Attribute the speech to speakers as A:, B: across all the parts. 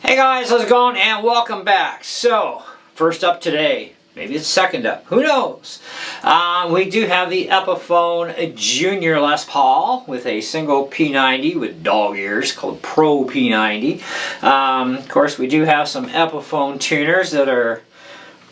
A: Hey guys, how's it going? And welcome back. So, first up today, maybe it's second up, who knows? We do have the Epiphone Junior Les Paul with a single P90 with dog ears called Pro P90. Of course, we do have some Epiphone tuners that are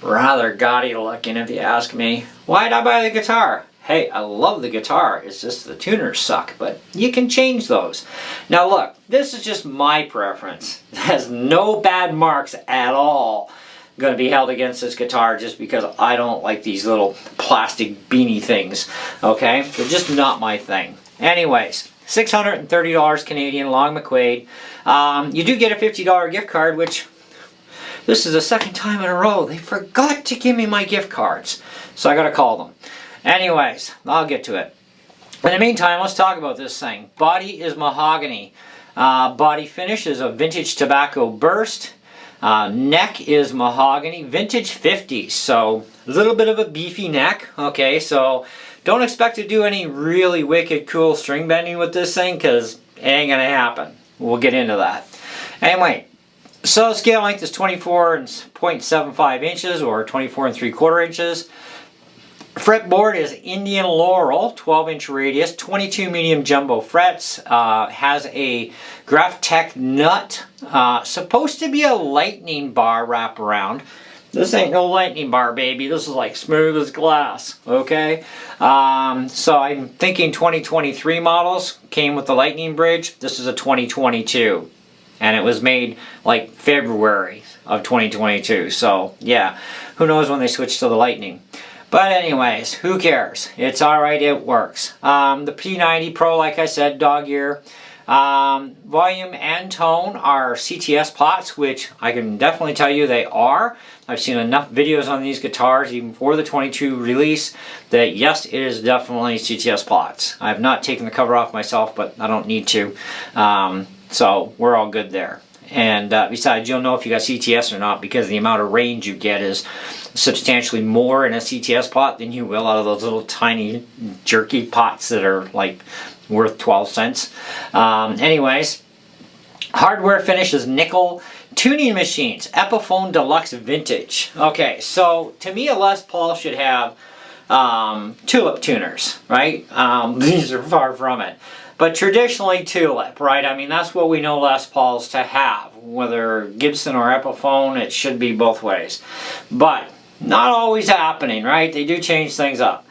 A: rather gaudy looking if you ask me. Why did I buy the guitar? Hey, I love the guitar, it's just the tuners suck, but you can change those. Now look, this is just my preference. It has no bad marks at all going to be held against this guitar just because I don't like these little plastic beanie things, okay? They're just not my thing. Anyways, $630 Canadian, Long McQuaid. You do get a $50 gift card, which this is the second time in a row they forgot to give me my gift cards, so I got to call them. Anyways, I'll get to it. In the meantime, let's talk about this thing. Body is mahogany. Body finish is a vintage tobacco burst. Neck is mahogany, vintage 50s. So a little bit of a beefy neck. Okay, so don't expect to do any really wicked cool string bending with this thing because it ain't gonna happen. We'll get into that. Anyway, so scale length is 24.75 inches or 24 3/4 inches. Fretboard is Indian Laurel, 12-inch radius, 22 medium jumbo frets, has a Graphtec nut, supposed to be a lightning bar wraparound. This ain't no lightning bar, baby. This is like smooth as glass, okay? So I'm thinking 2023 models came with the lightning bridge. This is a 2022, and it was made like February of 2022. So yeah, who knows when they switch to the lightning. But anyways, who cares? It's alright, it works. The P90 Pro, like I said, dog ear. Volume and tone are CTS pots, which I can definitely tell you they are. I've seen enough videos on these guitars, even for the 22 release, that yes, it is definitely CTS pots. I have not taken the cover off myself, but I don't need to. So we're all good there. And besides, you'll know if you got CTS or not because the amount of range you get is substantially more in a CTS pot than you will out of those little tiny jerky pots that are like worth 12 cents. Anyways, hardware finish is nickel. Tuning machines, Epiphone Deluxe Vintage. Okay, so to me a Les Paul should have tulip tuners, right? These are far from it. But traditionally tulip, right? I mean, that's what we know Les Pauls to have. Whether Gibson or Epiphone, it should be both ways. But not always happening, right? They do change things up.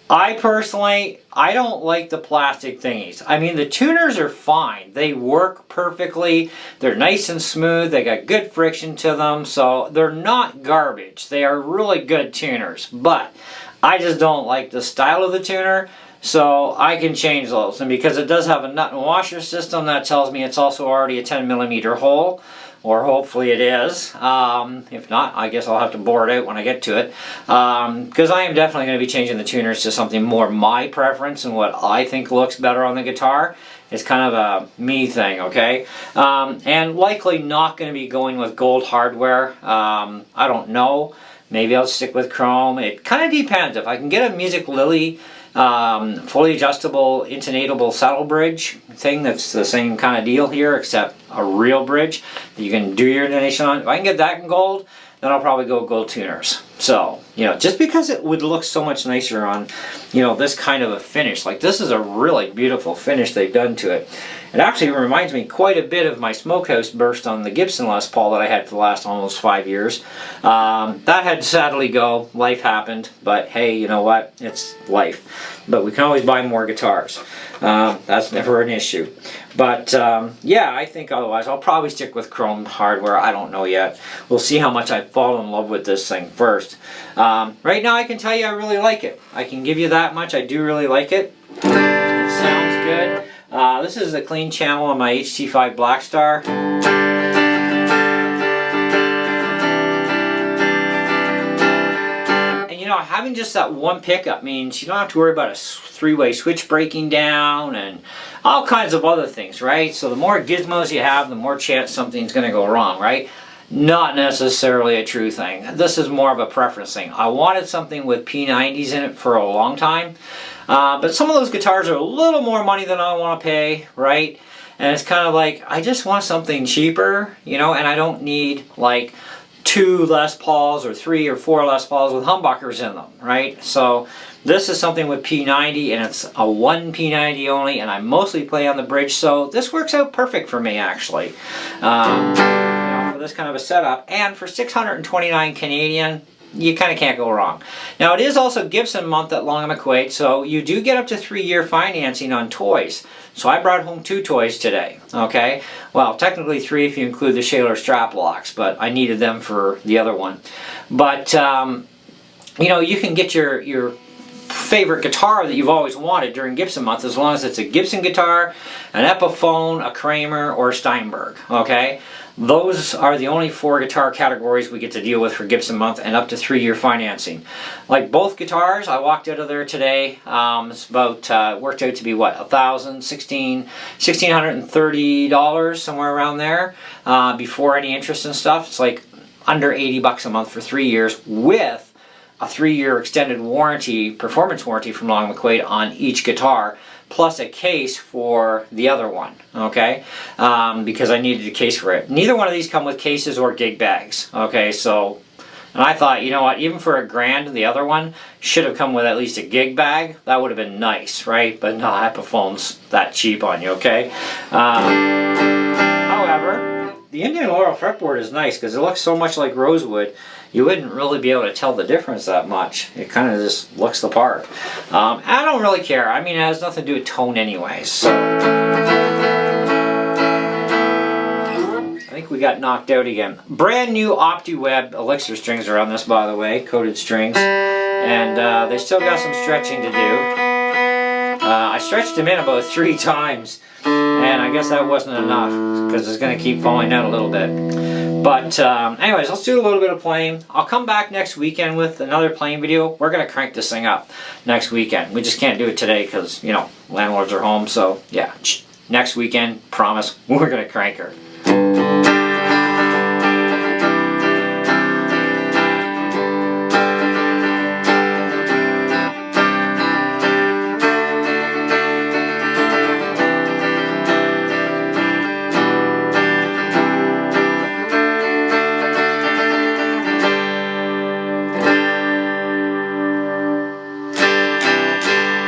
A: I personally, I don't like the plastic thingies. I mean, the tuners are fine. They work perfectly. They're nice and smooth. They got good friction to them. So they're not garbage. They are really good tuners. But I just don't like the style of the tuner. So I can change those, and because it does have a nut and washer system, that tells me it's also already a 10mm hole, or hopefully it is. If not, I guess I'll have to bore it out when I get to it, because I am definitely going to be changing the tuners to something more my preference and what I think looks better on the guitar. It's kind of a me thing, okay? And likely not going to be going with gold hardware. I don't know. Maybe I'll stick with chrome. It kind of depends. If I can get a Music Lily fully adjustable intonatable saddle bridge thing that's the same kind of deal here except a real bridge that you can do your intonation on. If I can get that in gold, then I'll probably go gold tuners. So, you know, just because it would look so much nicer on, you know, this kind of a finish. Like, this is a really beautiful finish they've done to it. It actually reminds me quite a bit of my Smokehouse burst on the Gibson Les Paul that I had for the last almost 5 years. That had to sadly go. Life happened. But hey, you know what? It's life. But we can always buy more guitars. That's never an issue. But yeah, I think otherwise I'll probably stick with chrome hardware. I don't know yet. We'll see how much I fall in love with this thing first. Right now I can tell you I really like it. I can give you that much. I do really like it. It sounds good. This is a clean channel on my HT5 Blackstar. And you know, having just that one pickup means you don't have to worry about a three-way switch breaking down and all kinds of other things, right? So the more gizmos you have, the more chance something's going to go wrong, right? Not necessarily a true thing. This is more of a preference thing. I wanted something with P90s in it for a long time. But some of those guitars are a little more money than I want to pay, right? and it's kind of like, I just want something cheaper, you know, and I don't need like 2 Les Pauls or 3 or 4 Les Pauls with humbuckers in them, right? So this is something with P90, and it's a 1 P90 only, and I mostly play on the bridge, so this works out perfect for me, actually. You know, for this kind of a setup, and for 629 Canadian, you kind of can't go wrong. Now, it is also Gibson month at Long and McQuaid, so you do get up to 3-year financing on toys. So I brought home 2 toys today, okay? Well, technically 3 if you include the Shaler strap locks, but I needed them for the other one. But, you know, you can get your favorite guitar that you've always wanted during Gibson month, as long as it's a Gibson guitar, an Epiphone, a Kramer, or a Steinberg, okay? Those are the only 4 guitar categories we get to deal with for Gibson month, and up to 3-year financing. Like both guitars, I walked out of there today. It's about worked out to be what, $1,630, somewhere around there, before any interest and stuff. It's like under $80 a month for 3 years, with a 3-year extended warranty, performance warranty from Long McQuaid on each guitar, plus a case for the other one, okay? Because I needed a case for it. Neither one of these come with cases or gig bags, okay? So, and I thought, you know what, even for $1,000, the other one should have come with at least a gig bag. That would have been nice, right? But no, Epiphone's that cheap on you, okay? However, the Indian Laurel fretboard is nice because it looks so much like rosewood. You wouldn't really be able to tell the difference that much. It kind of just looks the part. I don't really care. I mean, it has nothing to do with tone anyways. So I think we got knocked out again. Brand new OptiWeb Elixir strings are on this, by the way, coated strings. And they still got some stretching to do. I stretched them in about 3 times. And I guess that wasn't enough, because it's going to keep falling out a little bit. But anyways, let's do a little bit of playing. I'll come back next weekend with another playing video. We're going to crank this thing up next weekend. We just can't do it today because, you know, landlords are home. So yeah, next weekend, promise, we're going to crank her.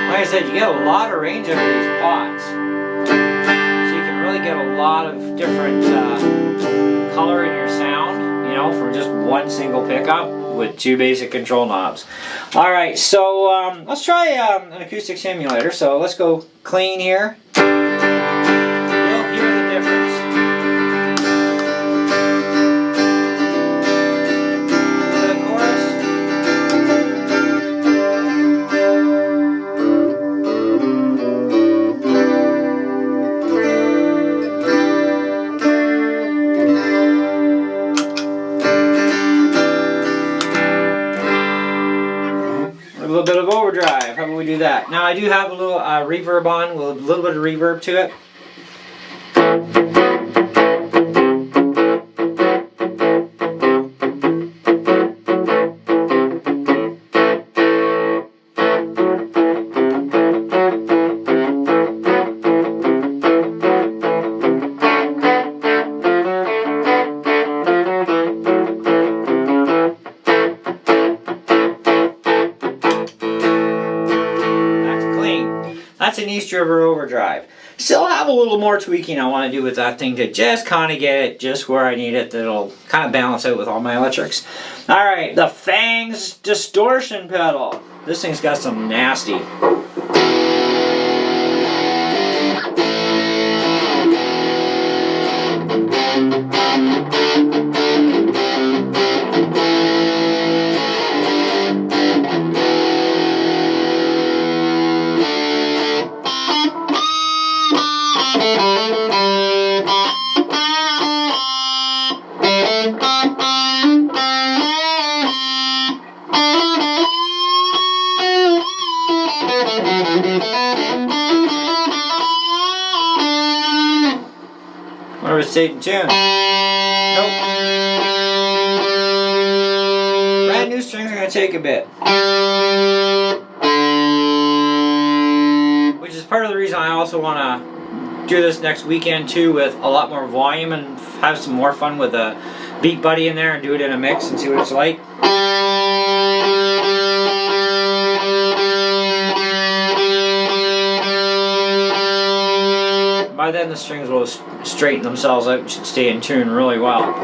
A: Like I said, you get a lot of range out of these pots, so you can really get a lot of different color in your sound, you know, from just one single pickup with 2 basic control knobs. Alright, so let's try an acoustic simulator. So let's go clean here. You'll hear the difference. A little bit of overdrive. How about we do that? Now I do have a little reverb on, with a little bit of reverb to it. That's an East River overdrive. Still have a little more tweaking I want to do with that thing to just kind of get it just where I need it, that'll kind of balance out with all my electrics. Alright, the Fangs distortion pedal. This thing's got some nasty. Wonder if it stayed in tune. Nope. Brand new strings are going to take a bit. Which is part of the reason I also want to do this next weekend too with a lot more volume and have some more fun with a Beat Buddy in there and do it in a mix and see what it's like. By then the strings will straighten themselves out and should stay in tune really well.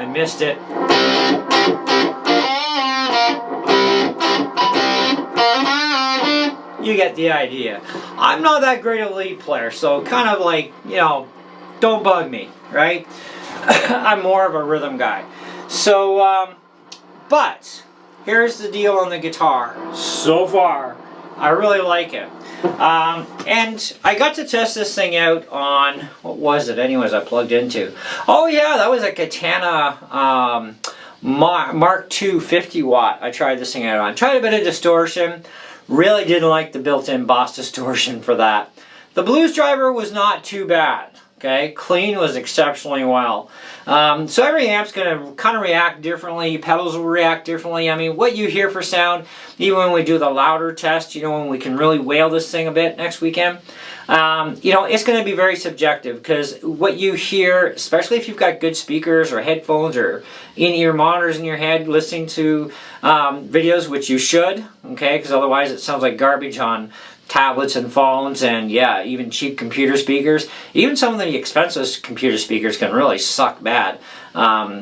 A: Missed it. You get the idea. I'm not that great a lead player, so kind of like, you know, don't bug me, right? I'm more of a rhythm guy. So, but here's the deal on the guitar. So far, I really like it. And I got to test this thing out on, what was it anyways I plugged into? Oh yeah, that was a Katana Mark II 50 watt I tried this thing out on. Tried a bit of distortion, really didn't like the built-in Boss distortion for that. The blues driver was not too bad. Okay, clean was exceptionally well. So every amp's going to kind of react differently. Pedals will react differently. I mean, what you hear for sound, even when we do the louder test, you know, when we can really wail this thing a bit next weekend, you know, it's going to be very subjective because what you hear, especially if you've got good speakers or headphones or in-ear monitors in your head listening to videos, which you should, okay, because otherwise it sounds like garbage on tablets and phones and yeah, even cheap computer speakers. Even some of the expensive computer speakers can really suck bad.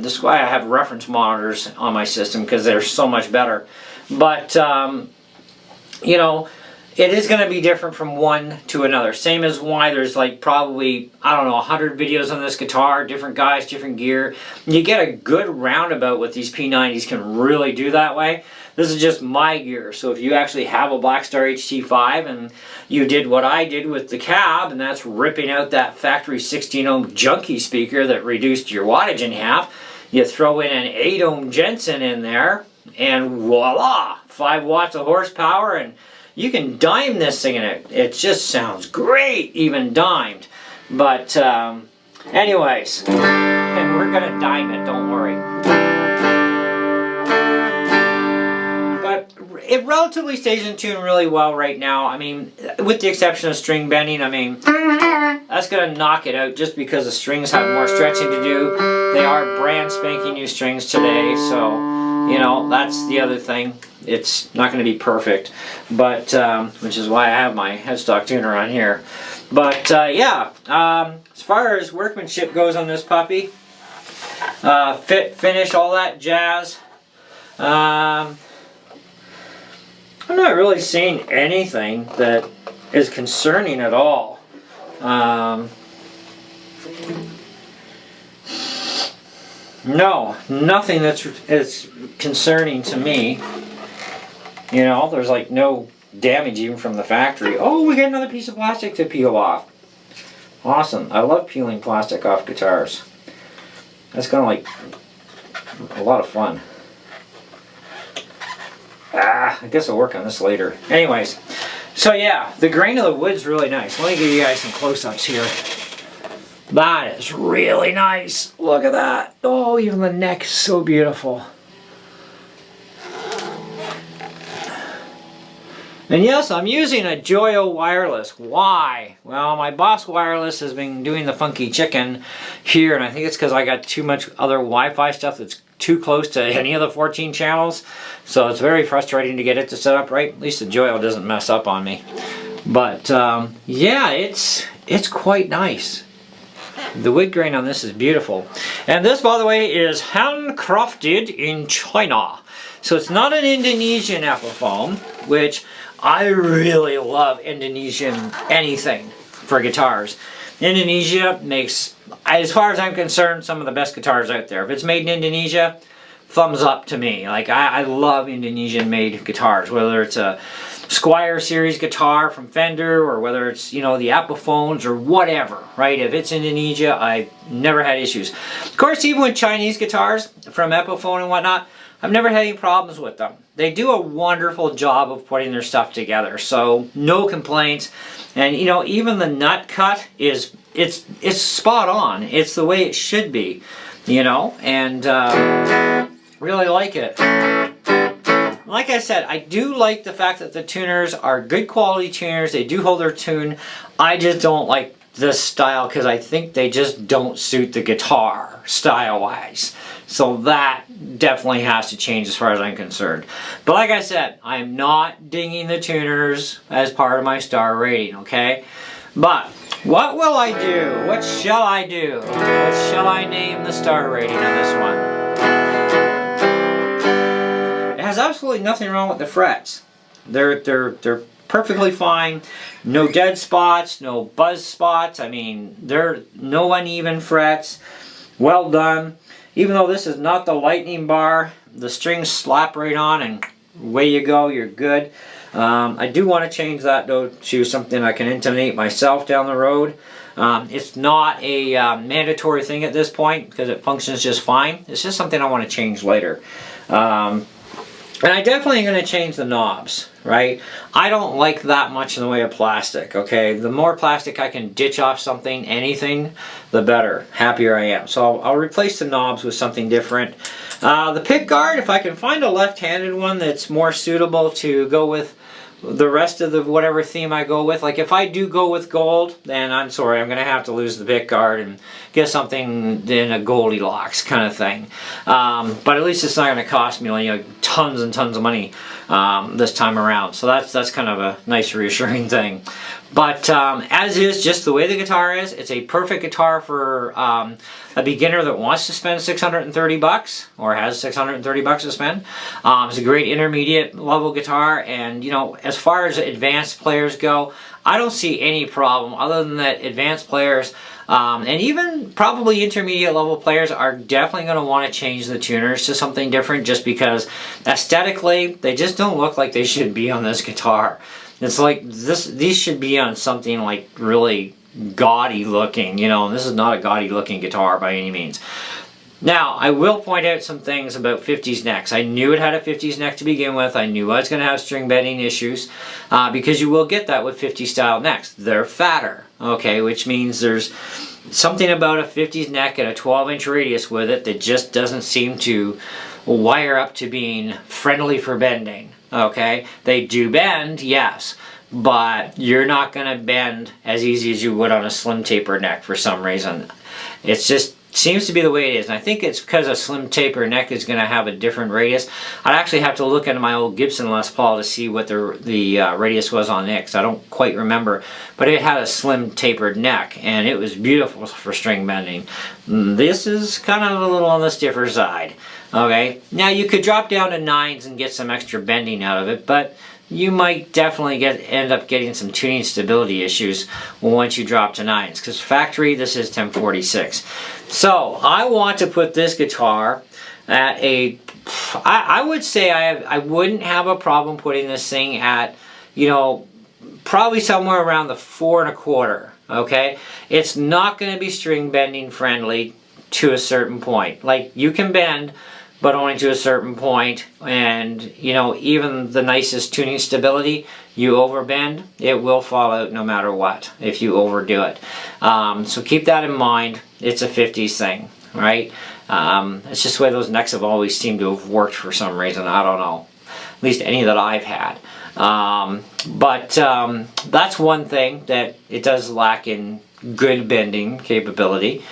A: This is why I have reference monitors on my system because they're so much better. But you know, it is going to be different from one to another. Same as why there's like probably, I don't know, 100 videos on this guitar, different guys, different gear. You get a good roundabout with these P90s can really do that way. This is just my gear, so if you actually have a Blackstar HT5 and you did what I did with the cab, and that's ripping out that factory 16 ohm junkie speaker that reduced your wattage in half, you throw in an 8 ohm Jensen in there, and voila, 5 watts of horsepower, and you can dime this thing in it. It just sounds great, even dimed. But anyways, and we're gonna dime it, don't worry. It relatively stays in tune really well right now. I mean, with the exception of string bending, I mean, that's going to knock it out just because the strings have more stretching to do. They are brand spanking new strings today, so, you know, that's the other thing. It's not going to be perfect, but, which is why I have my headstock tuner on here. But, yeah, as far as workmanship goes on this puppy, fit, finish, all that jazz, I'm not really seeing anything that is concerning at all. No, nothing is concerning to me. You know, there's like no damage even from the factory. Oh, we got another piece of plastic to peel off. Awesome. I love peeling plastic off guitars. That's kind of like a lot of fun. I guess I'll work on this later. Anyways, so yeah, the grain of the wood's really nice. Let me give you guys some close-ups here. That is really nice. Look at that. Oh, even the neck is so beautiful. And yes, I'm using a Joyo wireless. Why? Well, my Boss wireless has been doing the funky chicken here, and I think it's because I got too much other Wi-Fi stuff that's too close to any of the 14 channels. So it's very frustrating to get it to set up right. At least the Joyo doesn't mess up on me. But yeah, it's quite nice. The wood grain on this is beautiful. And this, by the way, is handcrafted in China. So it's not an Indonesian Epiphone, which I really love Indonesian anything for guitars. Indonesia makes, as far as I'm concerned, some of the best guitars out there. If it's made in Indonesia, thumbs up to me. Like, I love Indonesian made guitars, whether it's a Squire series guitar from Fender, or whether it's, you know, the Epiphones or whatever, right? If it's Indonesia, I've never had issues. Of course, even with Chinese guitars from Epiphone and whatnot, I've never had any problems with them. They do a wonderful job of putting their stuff together, so no complaints. And you know, even the nut cut is it's spot on. It's the way it should be, you know, and really like it. Like I said, I do like the fact that the tuners are good quality tuners. They do hold their tune. I just don't like this style because I think they just don't suit the guitar style-wise. So that definitely has to change as far as I'm concerned. But like I said, I'm not dinging the tuners as part of my star rating, okay? But what will I do? What shall I do? What shall I name the star rating on this one? It has absolutely nothing wrong with the frets. They're perfectly fine. No dead spots, no buzz spots. I mean, they're no uneven frets. Well done. Even though this is not the lightning bar, the strings slap right on and away you go, you're good. I do want to change that though to something I can intonate myself down the road. It's not a mandatory thing at this point because it functions just fine. It's just something I want to change later. And I definitely am going to change the knobs, right? I don't like that much in the way of plastic, okay? The more plastic I can ditch off something, anything, the better. Happier I am. So I'll replace the knobs with something different. The pick guard, if I can find a left-handed one that's more suitable to go with the rest of the whatever theme I go with. Like if I do go with gold, then I'm sorry, I'm going to have to lose the pick guard and get something in a Goldilocks kind of thing. But at least it's not going to cost me, you know, tons and tons of money this time around. So that's kind of a nice reassuring thing. But as is, just the way the guitar is, it's a perfect guitar for a beginner that wants to spend $630 or has $630 to spend. It's a great intermediate level guitar, and you know, as far as advanced players go, I don't see any problem other than that advanced players and even probably intermediate level players are definitely going to want to change the tuners to something different, just because aesthetically they just don't look like they should be on this guitar. It's like these should be on something like really gaudy looking, you know, and this is not a gaudy looking guitar by any means. Now, I will point out some things about 50s necks. I knew it had a 50s neck to begin with. I knew I was going to have string bending issues because you will get that with 50s style necks. They're fatter, okay, which means there's something about a 50s neck and a 12-inch radius with it that just doesn't seem to wire up to being friendly for bending, okay? They do bend, yes, but you're not going to bend as easy as you would on a slim taper neck for some reason. It's just seems to be the way it is, and I think it's because a slim taper neck is going to have a different radius. I'd actually have to look into my old Gibson Les Paul to see what the radius was on it, because I don't quite remember, but it had a slim tapered neck and it was beautiful for string bending. This is kind of a little on the stiffer side. Okay, now you could drop down to 9s and get some extra bending out of it, but you might definitely end up getting some tuning stability issues once you drop to 9s, because factory this is 1046. So I want to put this guitar at a, I would say I wouldn't have a problem putting this thing at, you know, probably somewhere around the 4 1/4. Okay, it's not going to be string bending friendly to a certain point. Like, you can bend, but only to a certain point, and you know, even the nicest tuning stability, you overbend, it will fall out no matter what if you overdo it. So keep that in mind. It's a 50s thing, right? It's just the way those necks have always seemed to have worked for some reason. I don't know, at least any that I've had. That's one thing that it does lack in good bending capability.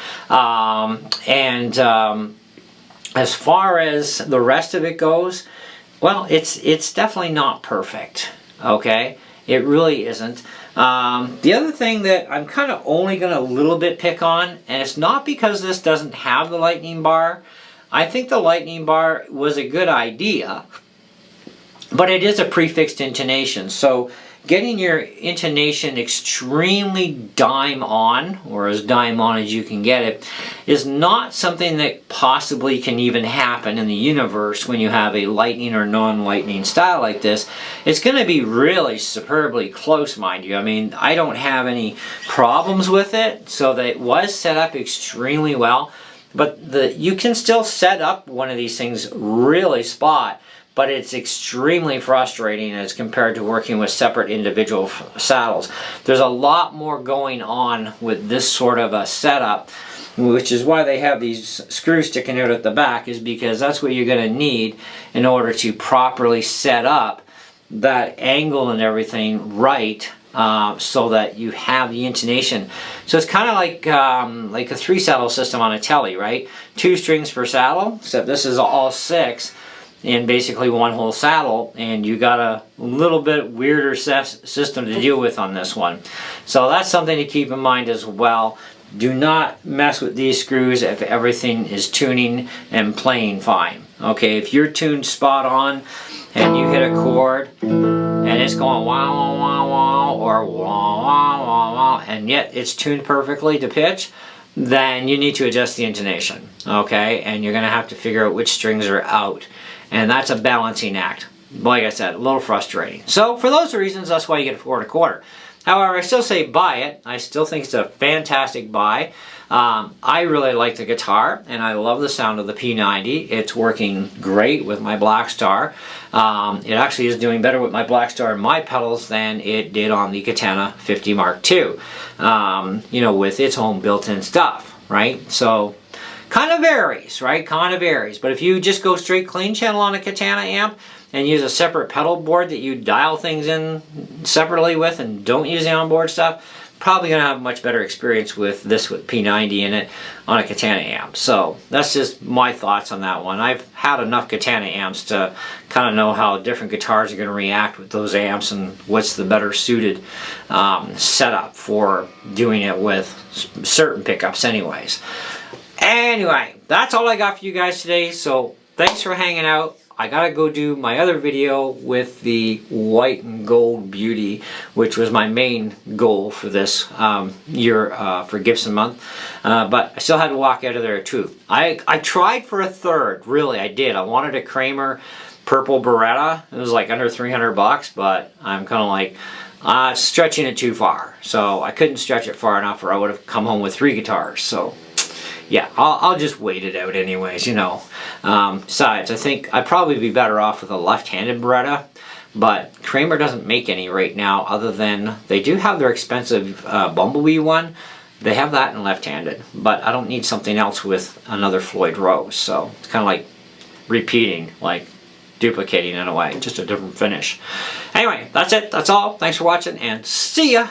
A: As far as the rest of it goes, well, it's definitely not perfect, okay? It really isn't. The other thing that I'm kind of only going to a little bit pick on, and it's not because this doesn't have the lightning bar. I think the lightning bar was a good idea, but it is a prefixed intonation. So getting your intonation extremely dime on, or as dime on as you can get it, is not something that possibly can even happen in the universe when you have a lightning or non-lightning style like this. It's going to be really superbly close, mind you. I mean, I don't have any problems with it, so that it was set up extremely well. But you can still set up one of these things really spot, but it's extremely frustrating as compared to working with separate individual saddles. There's a lot more going on with this sort of a setup, which is why they have these screws sticking out at the back, is because that's what you're going to need in order to properly set up that angle and everything right, so that you have the intonation. So it's kind of like a 3-saddle system on a telly, right? 2 strings per saddle, except this is all 6 in basically one whole saddle, and you got a little bit weirder system to deal with on this one. So that's something to keep in mind as well. Do not mess with these screws if everything is tuning and playing fine. Okay, if you're tuned spot on and you hit a chord and it's going wah wah wah wah or wah wah wah wah, and yet it's tuned perfectly to pitch, then you need to adjust the intonation. Okay, and you're going to have to figure out which strings are out. And that's a balancing act. Like I said, a little frustrating. So for those reasons, that's why you get a 4 1/4. However, I still say buy it. I still think it's a fantastic buy. I really like the guitar, and I love the sound of the P90. It's working great with my Black Star. It actually is doing better with my Black Star and my pedals than it did on the Katana 50 Mark II. You know, with its own built-in stuff, right? So kind of varies, right? Kind of varies. But if you just go straight clean channel on a Katana amp and use a separate pedal board that you dial things in separately with and don't use the onboard stuff, probably going to have a much better experience with this with P90 in it on a Katana amp. So that's just my thoughts on that one. I've had enough Katana amps to kind of know how different guitars are going to react with those amps and what's the better suited setup for doing it with certain pickups anyways. Anyway, that's all I got for you guys today, so thanks for hanging out. I gotta go do my other video with the white and gold beauty, which was my main goal for this year for Gibson month, but I still had to walk out of there too. I tried for a third, really, I did. I wanted a Kramer purple Beretta. It was like under 300 bucks, but I'm kind of like stretching it too far, so I couldn't stretch it far enough or I would have come home with 3 guitars. So yeah, I'll just wait it out anyways, you know. Besides, I think I'd probably be better off with a left-handed Beretta, but Kramer doesn't make any right now, other than they do have their expensive Bumblebee one. They have that in left-handed, but I don't need something else with another Floyd Rose, so it's kind of like repeating, like duplicating in a way, just a different finish. Anyway, that's it, that's all. Thanks for watching, and see ya!